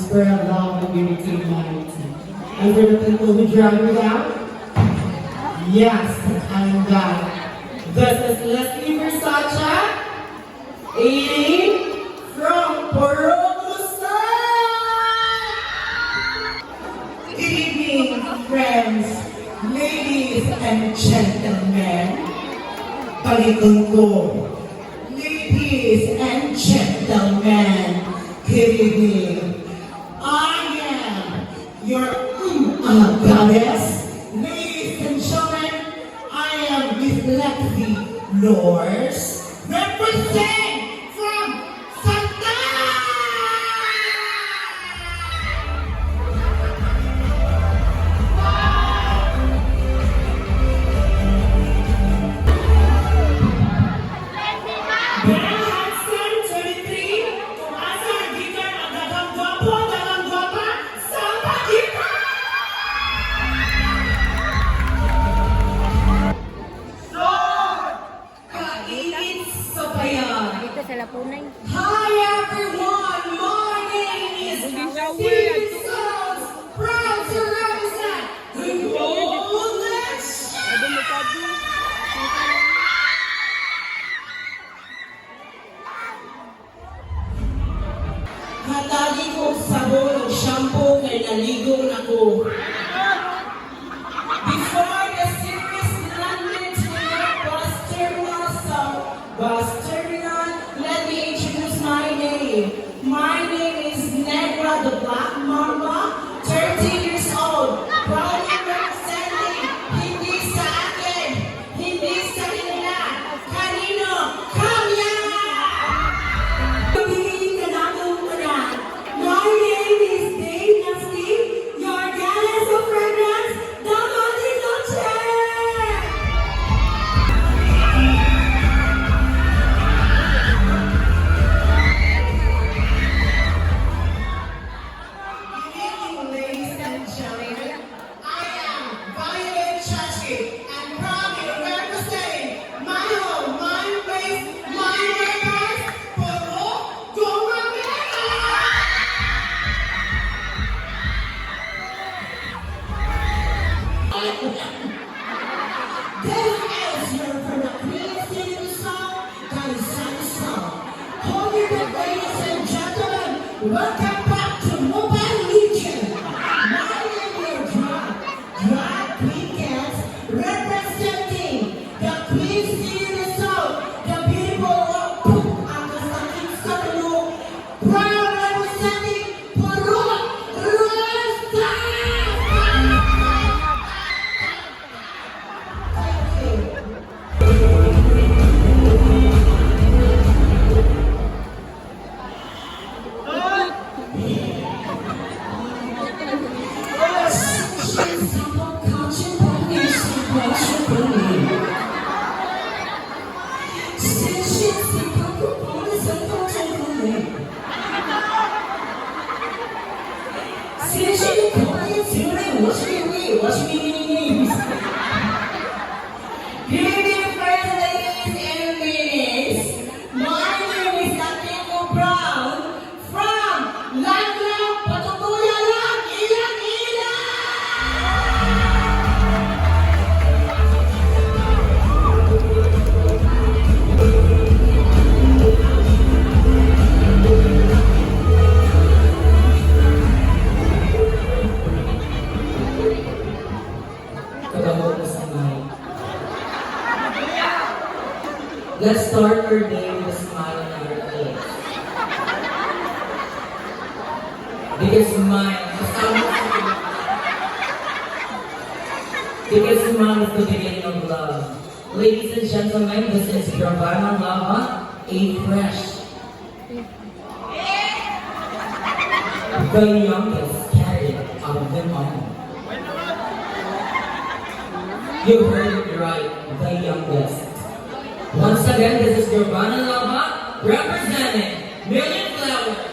spread love and unity and humanity. And for the people who drowned it out, yes, I'm that. This is Leslie Versace, 80 from Porosa. Good evening, friends, ladies and gentlemen. Palikon ko. Ladies and gentlemen, good evening. I am your goddess. Ladies and gentlemen, I am Miss Lexi Norse, represent from Santa. Sa Lapunay. Hi everyone, my name is Steven Sons, proud to represent the Golden Shower. Katagi ko sabon o shampoo kay naligo na ko. Before the series landed to the bus terminal, let me introduce my name. My name is Negra the Black Mamba, 13 years old, proudly representing Hindi sa akin, hindi sa kanila, kanino, kamya! Pagiging ka natin muna. My name is Dave Nasty, your goddess of fragrance, Dama di Noche! Ladies and gentlemen, I am Violet Chachi and proudly representing my home, my place, my neighbors, Puro Gomamela! This is your from the Queen song, Kaisani song. Hold your breath, ladies and gentlemen. Welcome back to Mobile Legion. My name is Drag Weekends, representing the Queen City song, the beautiful and the stunning Sakalu, proud representing Puro Rasta. Good evening, friends, ladies and ladies. My name is Atenco Brown from Laglang, Patutuyalang, Ilang-Ilang. Let's start our day with a smile on your face. Because smile is the beginning of love. Ladies and gentlemen, this is Giovanna Lava, A Fresh. The youngest candidate out of them all. You heard it right, the youngest. Once again, this is Giovanna Lava, representing Million Flowers.